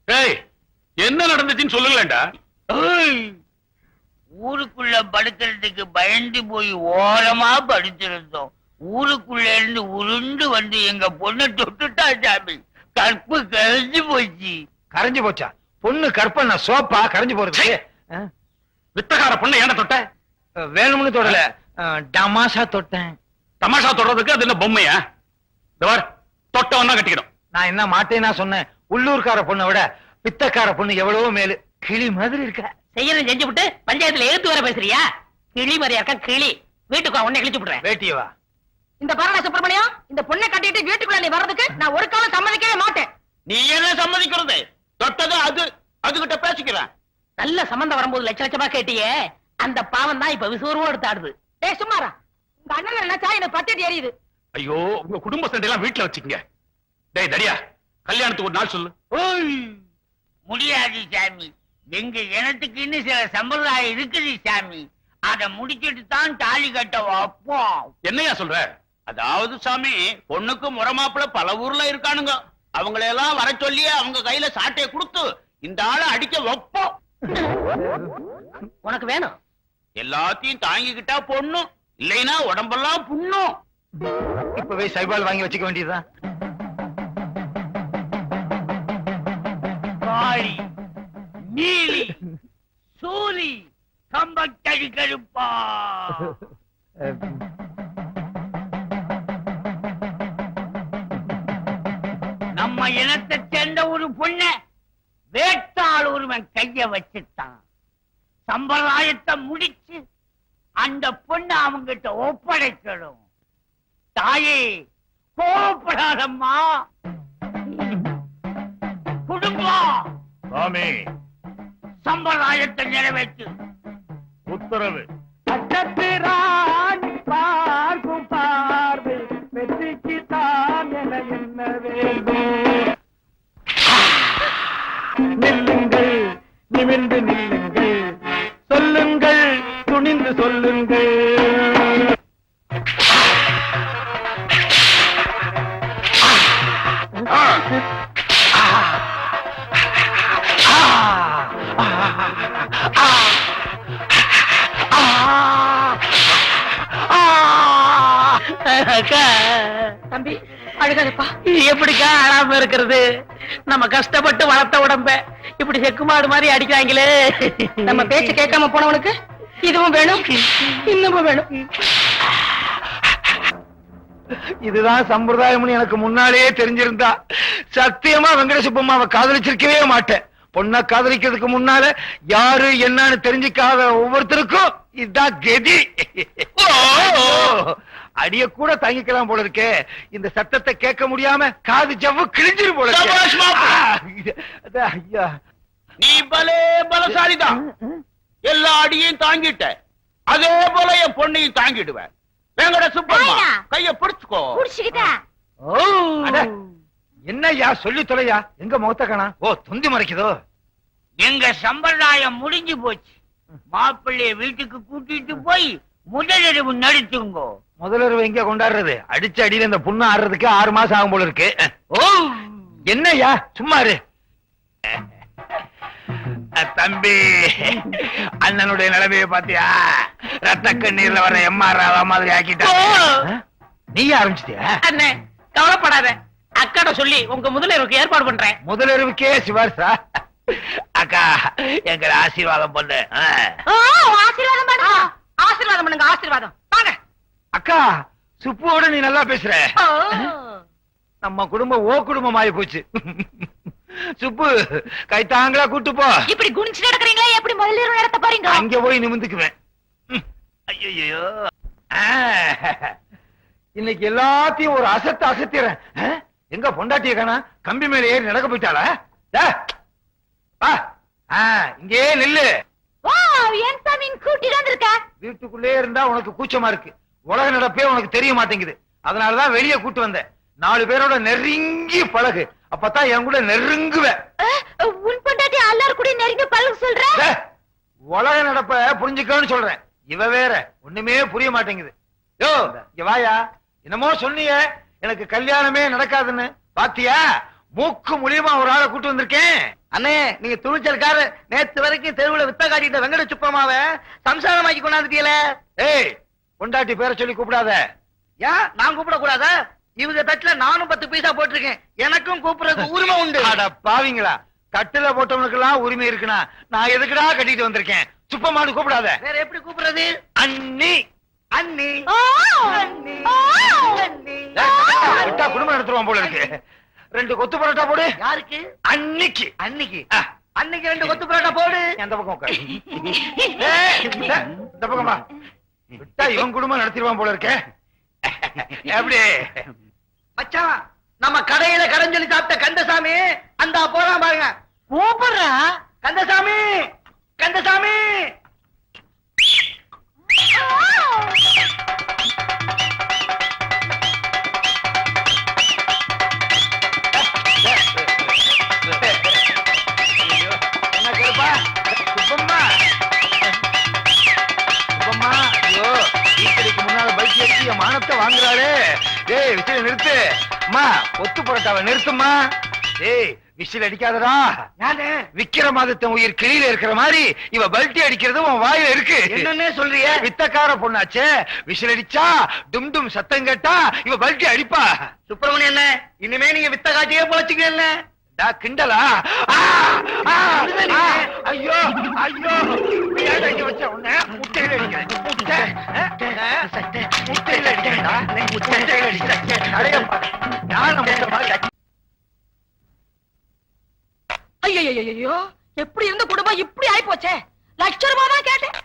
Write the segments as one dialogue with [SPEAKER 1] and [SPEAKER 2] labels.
[SPEAKER 1] என்ன நடந்துச்சுன்னு சொல்லுங்களேன்டா.
[SPEAKER 2] ஊருக்குள்ள படுக்கிறதுக்கு பயந்து போய் ஓரமா படுத்திருந்தோம். ஊருக்குள்ள இருந்து உருண்டு வந்து எங்க பொண்ணை தொட்டுட்டா சாமி. கற்பு கரைஞ்சு போச்சு.
[SPEAKER 3] கரைஞ்சு போச்சா? பொண்ணு கற்பனை சோப்பா கரைஞ்சு போறது?
[SPEAKER 1] வித்தகார பொண்ணு ஏன தொட்ட?
[SPEAKER 3] வேணும்னு தொடல, டமாஷா தொட்டேன்.
[SPEAKER 1] தமாஷா தொடறதுக்கு அது என்ன பொம்மையா? தொட்டவன் தான் கட்டிக்கணும்.
[SPEAKER 3] நான் என்ன மாட்டேன்னா சொன்னேன். உள்ளூர்கார பொண்ணை விட பித்தக்கார பொண்ணு எவ்வளவோ மேலு. கிளி மாதிரி இருக்க.
[SPEAKER 2] செய்யணும் செஞ்சு விட்டு பஞ்சாயத்துல எழுத்து வர பேசுறியா? கிளி மாதிரியா இருக்க கிளி. வீட்டுக்கு உடனே கிழிச்சு விடுறேன்.
[SPEAKER 3] வேட்டியவா?
[SPEAKER 4] இந்த பாரட சுப்பிரமணியம், இந்த பொண்ணை கட்டிட்டு வீட்டுக்குள்ள நீ வர்றதுக்கு நான் ஒரு காலம் சம்மதிக்கவே மாட்டேன்.
[SPEAKER 2] நீ என்ன சம்மதிக்கிறது? தொட்டது அதுகிட்ட பேசிக்கிறேன். நல்ல சம்பந்தம் வரும்போது லட்ச லட்சமா கேட்டியே, அந்த பாவம் தான் இப்ப விசுவரமா எடுத்து ஆடுது.
[SPEAKER 4] டேய் சும்மாரா, உங்க அண்ணன் நினைச்சா எனக்கு பட்டேட் எரியுது.
[SPEAKER 1] ஐயோ, உங்க குடும்ப சண்டை எல்லாம் வீட்டுல வச்சுக்கங்க. டேய் தடியா, கல்யாணத்துக்கு ஒரு நாள் சொல்லு.
[SPEAKER 2] முடியாது சாமி. எங்க இனத்துக்கு இன்னும் சில சம்பிரதாயம் இருக்குது சாமி. அத முடிச்சிட்டு தான் தாலி கட்ட வைப்போம்.
[SPEAKER 1] என்னையா சொல்ற?
[SPEAKER 2] அதாவது சாமி, பொண்ணுக்கு முறமாப்பிள்ள பல ஊர்ல இருக்கானுங்க. அவங்களையெல்லாம் வர சொல்லி அவங்க கையில சாட்டையை கொடுத்து இந்த ஆளை அடிக்க வைப்போம். உனக்கு வேணும்? எல்லாத்தையும் தாங்கிக்கிட்டா பொண்ணு, இல்லைன்னா உடம்பெல்லாம் புண்ணும்.
[SPEAKER 3] இப்பவே சைபால் வாங்கி வச்சுக்க வேண்டியதுதான்.
[SPEAKER 2] காளி, நீலி, சூலி, கம்பக்கழி கருப்பா. நம்ம இனத்தை சேர்ந்த ஒரு பொண்ண வேட்டாள் ஒருவன் கைய வச்சுட்டான். சம்பிரதாயத்தை முடிச்சு அந்த பொண்ணு அவங்கிட்ட ஒப்படைக்கணும். தாயே கோபப்படாதம்மா. குடும்பம்
[SPEAKER 1] சாமி,
[SPEAKER 2] சம்பிரதாயத்தை நிறைவேற்று.
[SPEAKER 1] உத்தரவு.
[SPEAKER 3] பார்க்கும் பார்வை வெற்றிக்கு தான் என என்ன வேண்டும். நில்லுங்கள், நிமிர்ந்து நில்லுங்கள், சொல்லுங்கள், துணிந்து சொல்லுங்கள்.
[SPEAKER 4] தம்பி அழுகாதப்பா.
[SPEAKER 2] எப்படிக்கா அழாம இருக்கிறது? நம்ம கஷ்டப்பட்டு வளர்த்த உடம்ப இப்படி செக்குமாடு மாதிரி அடிக்கிறாங்களே.
[SPEAKER 4] நம்ம பேச்சு கேட்காம போனவனுக்கு இதுவும் வேணும், இன்னமும் வேணும்.
[SPEAKER 3] இதுதான் சம்பிரதாயம்னு எனக்கு முன்னாலேயே தெரிஞ்சிருந்தா சத்தியமா வெங்கடசுப்பம்மாவை காதலிச்சிருக்கவே மாட்டேன். பொண்ணை காதலிக்கிறதுக்கு முன்னால யாரு என்னன்னு தெரிஞ்சுக்காத ஒவ்வொருத்தருக்கும் இதுதான் கதி. அடிய கூட தாங்கிக்கலாம் போல இருக்கே. இந்த சத்தத்தை கேட்க முடியாம காது ஜவ்வு கிழிஞ்சிரு போல இருக்கு. ஐயா,
[SPEAKER 2] நீ பலே பலசாலிதான். எல்லா அடியையும் தாங்கிட்ட. அதே போல என் பொண்ணையும் தாங்கிடுவேன். வெங்கட சுப்பம்மா கைய பிடிச்சுக்கோ.
[SPEAKER 3] என்னய்யா சொல்லி தொலையா? எங்க முகத்த காணா? ஓ, தொந்தி மறைக்குதோ?
[SPEAKER 2] எங்க சம்பிரதாயம் முடிஞ்சு போச்சு. மாப்பிள்ளைய வீட்டுக்கு கூட்டிட்டு போய் முதலிரவு நடிச்சுங்கோ.
[SPEAKER 3] முதலிரவு எங்க கொண்டாடுறது? அடிச்ச அடியில இந்த புண்ணு ஆடுறதுக்கு 6 மாசம் ஆகும் போல இருக்கு.
[SPEAKER 2] ஓ,
[SPEAKER 3] என்னய்யா சும்மா இரு. தம்பி, அண்ணனுடைய நிலைமையை பாத்தியா? ரத்த கண்ணீர்ல வர எம்ஆர் மாதிரி ஆக்கிட்டா. நீ ஆரம்பிச்சிட்டியா?
[SPEAKER 2] அண்ணே கவலைப்படாத, அக்காட சொல்லி உங்க முதலிரவுக்கு ஏற்பாடு பண்றேன்.
[SPEAKER 3] முதலிரவுக்கே சிவாசா? அக்கா, எங்களை ஆசீர்வாதம் பண்ணு.
[SPEAKER 4] ஆசீர்வாதம் பண்ணுங்க, ஆசீர்வாதம் பண்ணுங்க, ஆசீர்வாதம். வாங்க
[SPEAKER 3] அக்கா, சுப்புவோட நீ நல்லா பேசுற. நம்ம குடும்பம் ஓ குடும்பம் ஆயி போச்சு. சுப்பு, கைத்தாங்களா கூட்டு போ.
[SPEAKER 4] இப்படி குனிச்சு நடக்கிறீங்களா? எப்படி முதல்ல நேரத்தை பாருங்க.
[SPEAKER 3] அங்க போய் நிமிந்துக்குவேன். ஐயோ, இன்னைக்கு எல்லாத்தையும் ஒரு அசத்து அசத்திறேன். எங்க பொண்டாட்டிய காணா? கம்பி மேல ஏறி நடக்க போயிட்டாளா? இங்கே நில்லு. வீட்டுக்குள்ளே இருந்தா உனக்கு கூச்சமா இருக்கு. உலக நடப்பே உனக்கு தெரிய மாட்டேங்குது. அதனாலதான் வெளியே கூட்டு வந்தேன். 4 பேரோட நெருங்கி பழகு, அப்பதான் என் கூட நெருங்குவ.
[SPEAKER 4] உன் பொண்டாட்டி எல்லாரும் கூட நெருங்கி பழகு சொல்ற?
[SPEAKER 3] உலக நடப்ப புரிஞ்சுக்கன்னு சொல்றேன். இவ வேற ஒண்ணுமே புரிய மாட்டேங்குது. யோ, இங்க வாயா. என்னமோ சொன்னியே எனக்கு கல்யாணமே நடக்காதுன்னு. பாத்தியா? மூக்கு மூலியமா ஒரு ஆளை கூட்டு வந்திருக்கேன். அண்ணே நீங்க துணிச்சல்கார நேத்து வரைக்கும் தெருவுல வித்த காட்டிட்ட வெங்கட சுப்பமாவ சம்சாரமாக்கி கொண்டாந்துட்டீல. ஏய் பொண்டாட்டி பேரை சொல்லி கூப்பிடாத. ஏன் நான் கூப்பிட கூடாதா? இவங்க தட்டுல நானும் 10 பைசா போட்டிருக்கேன், எனக்கும் கூப்பிடுறதுக்கு உரிமை உண்டு. அட பாவிங்களா, கட்டுல போட்டவனுக்கு எல்லாம் உரிமை இருக்குனா நான் எதுக்குடா கட்டிட்டு வந்திருக்கேன்? சுப்பமானு கூப்பிடாத. வேற எப்படி கூப்பிடுறது? அண்ணி அண்ணி அண்ணி அண்ணி. விட்டா குடும்பம் நடத்துவான் போல இருக்கு. 2 கொத்து பரோட்டா போடு. யாருக்கு? அன்னிக்கு. அன்னிக்கு அன்னைக்கு 2 கொத்து பரோட்டா போடு. அந்த பக்கம் உட்காரு. இந்த பக்கம் வா. விட்டா இவன் குடும்பம் நடத்திடுவான் போல இருக்கே. எப்படி மச்சான், நம்ம கடையில கடன் சொல்லி சாப்பிட்ட கந்தசாமி அந்த போறான் பாருங்க. கூப்பிடுறா கந்தசாமி, கந்தசாமி. என்ன கேப்பா? சுப்பம்மா, சுப்பம்மா, ஐயோ வீட்டுக்கு முன்னால பைக் எடுத்து என் மானத்தை வாங்குறாளே. டேய் விசில நிறுத்து. அம்மா ஒத்து புரட்டாவ நிறுத்துமா. டேய் விசில் அடிக்காதடா. நானே விக்கிரமாதித்தன் உயிர் கிளியில இருக்கிற மாதிரி இவ பல்ட்டி அடிக்கிறது உன் வாயில இருக்கு. என்னன்னே சொல்றிய? வித்தக்கார பொண்ணாச்சே, விசில் அடிச்சா டும் டும் சத்தம் கேட்டா இவ பல்ட்டி அடிப்பா. சுப்பிரமணியன் என்ன இனிமே நீங்க வித்த காட்டியே போச்சுக்கல. கிண்டலா? ஐயோ ஐயோ அடிக்க வச்ச உன்ன முட்டையில அடிக்கிறேன். முட்டையில அடிக்கிறேன்டா. முட்டையில அடிக்கிறேன்.
[SPEAKER 4] ஐயோ எப்படி இருந்த குடும்பம் இப்படி ஆயி போச்சே. லட்ச ரூபாய் தான் கேட்டேன்,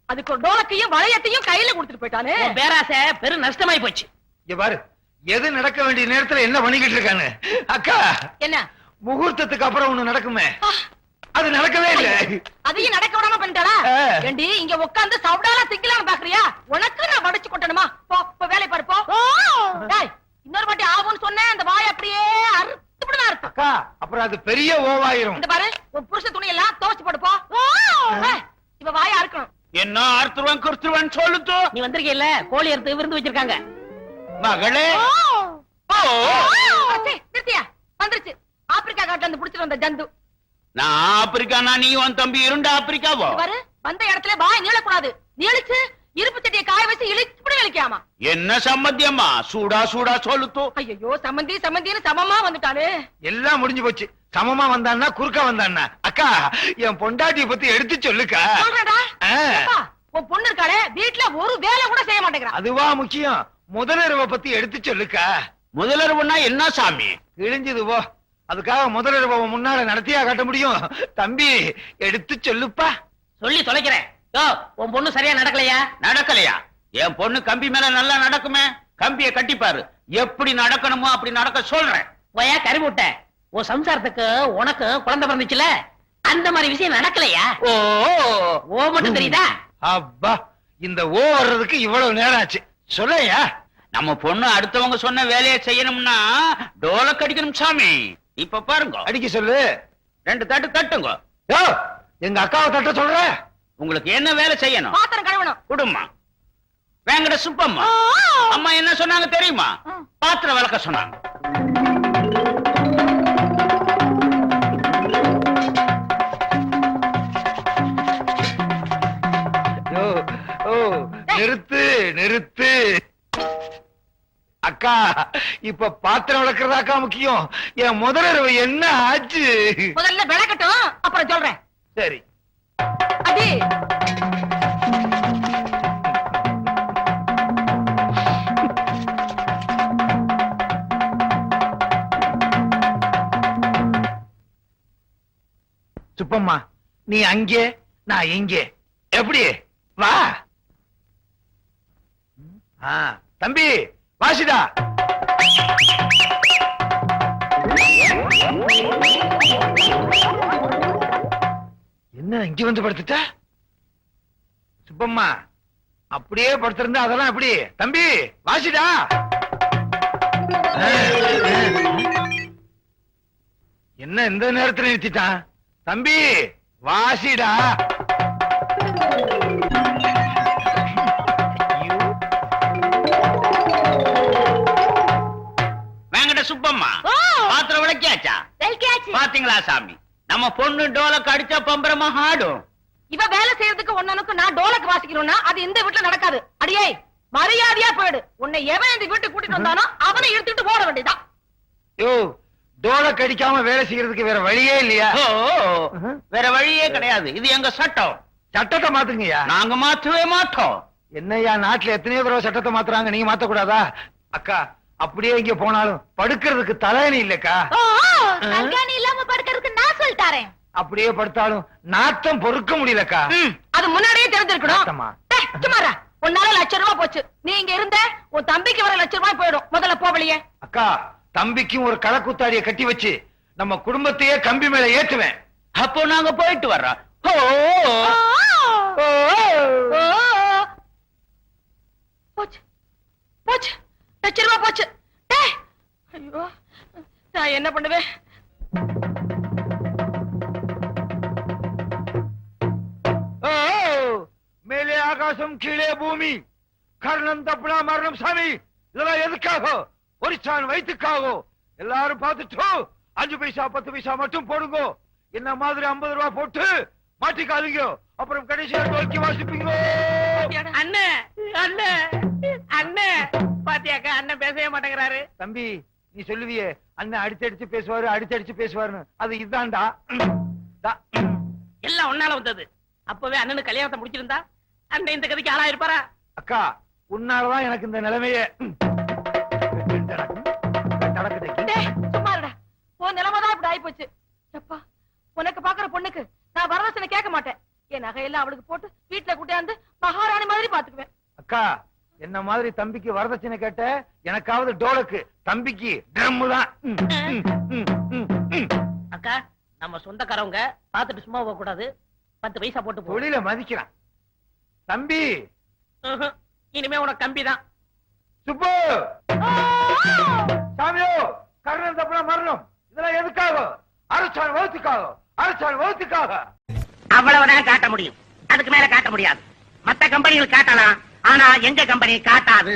[SPEAKER 4] அதுக்கு ஒரு டோலக்கையும் வளையத்தையும் கையில கொடுத்துட்டு போயிட்டானே. பேராசை பெரும் நஷ்டமாயி போச்சு.
[SPEAKER 3] இங்க பாரு, எது நடக்க வேண்டிய நேரத்துல என்ன பண்ணிக்கிட்டு இருக்கானு. அக்கா
[SPEAKER 4] என்ன
[SPEAKER 3] முகூர்த்தத்துக்கு அப்புறம் ஒண்ணு நடக்குமே, அது நடக்கவே இல்ல.
[SPEAKER 4] அதையும் நடக்க விடாம பண்ணிட்டாளா? ஏண்டி இங்க உட்கார்ந்து சவுடாலா திங்கலாம்னு பாக்குறியா? உனக்கு நான் வடிச்சு கொட்டணுமா? போ வேலை பாரு போ. டேய் இன்னொரு வாட்டி ஆகும்னு சொன்னேன், அந்த வாய் அப்படியே அறுத்துடுனா இருக்கு.
[SPEAKER 3] அக்கா அப்புறம் அது பெரிய ஓவாயிரும்.
[SPEAKER 4] இந்த பாரு உன் புருஷ துணி எல்லாம் துவைச்சு போடு போ. இவ வாயை அறுக்கணும்.
[SPEAKER 2] என்ன அறுத்துருவன் குறுத்துருவன் சொல்லுத்து.
[SPEAKER 4] நீ வந்திருக்கீல்ல, கோழி அறுத்து விருந்து வச்சிருக்காங்க.
[SPEAKER 2] மகளே
[SPEAKER 4] நிறுத்தியா? வந்துருச்சு ஆப்பிரிக்கா காட்டுல இருந்து புடிச்சிட்டு வந்த ஜந்து.
[SPEAKER 2] நான் ஆப்பிரிக்கானா நீ உன் தம்பி 2 ஆப்பிரிக்காவோ?
[SPEAKER 4] பாரு வந்த இடத்துல வாய் நீளக்கூடாது, நீளிச்சு இருப்பு சட்டியை காய வச்சு இழுச்சு இழுக்காமா.
[SPEAKER 2] என்ன சம்மந்தியம்மா? சூடா சூடா சொல்லுத்து.
[SPEAKER 4] ஐயோ சம்மந்தி சம்மந்தின்னு சமமா வந்துட்டானே.
[SPEAKER 3] எல்லாம் முடிஞ்சு போச்சு. சமமா வந்தான்னா குறுக்கா வந்தான்னா? அக்கா என் பொண்டாட்டிய பத்தி எடுத்து சொல்லுக்கா.
[SPEAKER 4] சொல்றடா. உன் பொண்ணு இருக்காளே வீட்டுல ஒரு வேலை கூட செய்ய மாட்டேங்கிறா.
[SPEAKER 3] அதுவா முக்கியம்? முதலிரவை பத்தி எடுத்து சொல்லுக்கா.
[SPEAKER 2] முதலிரவுன்னா என்ன சாமி?
[SPEAKER 3] கிழிஞ்சது போ. அதுக்காக முதலிரவை முன்னால நடத்தியா காட்ட முடியும்? தம்பி எடுத்து சொல்லுப்பா.
[SPEAKER 4] சொல்லி தொலைக்கிறேன். உன் பொண்ணு சரியா நடக்கலையா?
[SPEAKER 2] நடக்கலையா? என் பொண்ணு கம்பி மேல நல்லா நடக்குமே. கம்பியை கட்டிப்பாரு, எப்படி நடக்கணுமோ அப்படி நடக்க சொல்றேன்.
[SPEAKER 4] போயா கறிமுட்ட. உன் சம்சாரத்துக்கு உனக்கு குழந்தை பிறந்துச்சுல, அந்த மாதிரி விஷயம் நடக்கலையா?
[SPEAKER 3] ஓ
[SPEAKER 4] ஓ மட்டும் தெரியுதா?
[SPEAKER 3] அப்பா இந்த ஓ வர்றதுக்கு இவ்வளவு நேரம் ஆச்சு. சொல்லையா?
[SPEAKER 2] நம்ம பொண்ணு அடுத்தவங்க சொன்ன வேலையை செய்யணும்னா டோலக் அடிக்கணும் சாமி. இப்ப பாருங்க,
[SPEAKER 3] அடிக்க சொல்லு.
[SPEAKER 2] 2 தட்டு தட்டுங்க.
[SPEAKER 3] யோ எங்க அக்காவை தட்ட சொல்ற.
[SPEAKER 2] உங்களுக்கு என்ன வேலை செய்யணும்?
[SPEAKER 4] பாத்திரம் கழுவணும்.
[SPEAKER 2] குடும்பமா வேங்கட சுப்பம்மா அம்மா என்ன சொன்னாங்க தெரியுமா? பாத்திரம் விளக்க சொன்னாங்க.
[SPEAKER 3] நிறுத்து நிறுத்து. அக்கா இப்ப பாத்திரம் விளக்குறதாக்கா முக்கியம். என் முதலிரவு என்ன ஆச்சு?
[SPEAKER 4] முதல்ல விளக்கட்டும், அப்புறம் சொல்றேன்.
[SPEAKER 3] சரி.
[SPEAKER 4] அடி
[SPEAKER 3] சுப்பம்மா நீ அங்கே நான் எங்கே, எப்படி? வா. தம்பி வாசிதா. என்ன இங்க வந்து படுத்துட்ட? சுப்பம்மா அப்படியே படுத்திருந்தா அதெல்லாம் எப்படி? தம்பி வாசிடா. என்ன இந்த நேரத்துல நிறுத்திட்டான்? தம்பி வாசிடா.
[SPEAKER 2] வேங்கட சுப்பம்மா பாத்திரம் விளக்கியாச்சா? பாத்தீங்களா சாமி, நம்ம பொண்ணு டோலக்கு அடிச்சா பம்பரமா ஆடும்.
[SPEAKER 4] இவ வேலை செய்யறதுக்கு ஒன்னனுக்கு நான் டோலக்கு வாசிக்கணும்னா அது இந்த வீட்டுல நடக்காது. அடியே மரியாதையா போயிடு. உன்னை எவன் இந்த வீட்டுக்கு கூட்டிட்டு வந்தானோ அவனை எடுத்துட்டு போட வேண்டியதான்.
[SPEAKER 3] யோ டோல கடிக்காம வேலை செய்யறதுக்கு வேற வழியே இல்லையா?
[SPEAKER 2] ஓ, வேற வழியே கிடையாது. இது எங்க சட்டம்.
[SPEAKER 3] சட்டத்தை மாத்துங்கய்யா.
[SPEAKER 2] நாங்க மாற்றவே மாட்டோம்.
[SPEAKER 3] என்னய்யா நாட்டுல எத்தனையோ தடவை சட்டத்தை மாத்துறாங்க, நீங்க மாத்த கூடாதா? அக்கா அப்படியே இங்க போனாலும் படுக்கிறதுக்கு தலையணி இல்லக்கா.
[SPEAKER 4] தலகாணி இல்லாம படுக்கிறதுக்கு நான் சொல்லிட்டாரேன்.
[SPEAKER 3] அப்படியே படுத்தாலும் நாத்தம் பொறுக்க முடியலக்கா.
[SPEAKER 4] அது முன்னாடியே தெரிஞ்சிருக்கணும்.
[SPEAKER 3] நாத்தமா?
[SPEAKER 4] சும்மாரா, உன்னால ₹1,00,000 போச்சு. நீ இங்க இருந்த உன் தம்பிக்கு வர ₹1,00,000 போயிடும். முதல்ல போவலியே.
[SPEAKER 3] அக்கா தம்பிக்கும் ஒரு களக்குத்தாடியை கட்டி வச்சு நம்ம குடும்பத்தையே கம்பி மேல ஏத்துவேன்.
[SPEAKER 2] அப்போ நாங்க போயிட்டு வர்றோம். ஓ,
[SPEAKER 4] போச்சு போச்சு, ₹1,00,000 போச்சு. டேய், ஐயோ நான் என்ன பண்ணுவேன்?
[SPEAKER 3] ஓ, மேலே ஆகாசம் கீழே பூமி, கர்ணம் தப்புனா மரணம் சாமி. இதெல்லாம் எதுக்காக? ஒரு சான் வயிற்றுக்காக. எல்லாரும் பார்த்துட்டு 5 பைசா 10 பைசா மட்டும் போடுங்க. என்ன மாதிரி 50 ரூபாய் போட்டு மாட்டிக்காதீங்க. அப்புறம் கடைசியா நோக்கி வாசிப்பீங்க.
[SPEAKER 5] அண்ணே அண்ணே அண்ணே பாத்தியாக்கா, அண்ணன் பேசவே மாட்டேங்கிறாரு.
[SPEAKER 3] தம்பி நீ சொல்லுவியே அண்ணன் அடிச்சடிச்சு பேசுவாரு அடிச்சடிச்சு பேசுவாருன்னு, அது இதுதான்டா.
[SPEAKER 5] எல்லாம் உன்னால வந்தது. அப்பவே அண்ணனுக்கு கல்யாணத்தை முடிச்சிருந்தா அண்ணன் இந்த கதைக்கு ஆளா இருப்பாரா?
[SPEAKER 3] அக்கா உன்னாலதான் எனக்கு இந்த நிலைமையே.
[SPEAKER 4] டேய், சும்மா இருடா. உன் நிலைமைதான் இப்படி ஆயி போச்சு. எப்பா, உனக்கு பாக்குற பொண்ணுக்கு நான் வரதட்சணை கேட்க மாட்டேன். என் நகையெல்லாம் அவளுக்கு போட்டு வீட்டுல கூட்டியாந்து மகாராணி மாதிரி பாத்துக்குவேன்.
[SPEAKER 3] அக்கா என்ன மாதிரி தம்பிக்கு வரதட்சணை கேட்ட, எனக்காவது டோலக்கு, தம்பிக்கு ட்ரம் தான்.
[SPEAKER 5] அக்கா, நம்ம சொந்தக்காரவங்க பாத்துட்டு சும்மா போக கூடாது. 10 பைசா போட்டு போ.
[SPEAKER 3] தொழில மதிக்கிறான் தம்பி.
[SPEAKER 5] இனிமே உனக்கு கம்பி தான்.
[SPEAKER 3] சுப்பு சாமியோ, கர்ணன் தப்புனா மரணம். இதெல்லாம் எதுக்காக? அரசாண் வகுத்துக்காக, அரசாண் வகுத்துக்காக.
[SPEAKER 5] அவ்வளவுதான் காட்ட முடியும். அதுக்கு மேல காட்ட முடியாது. மத்த கம்பெனிகள் காட்டலாம், ஆனா எங்க கம்பெனி காட்டாது.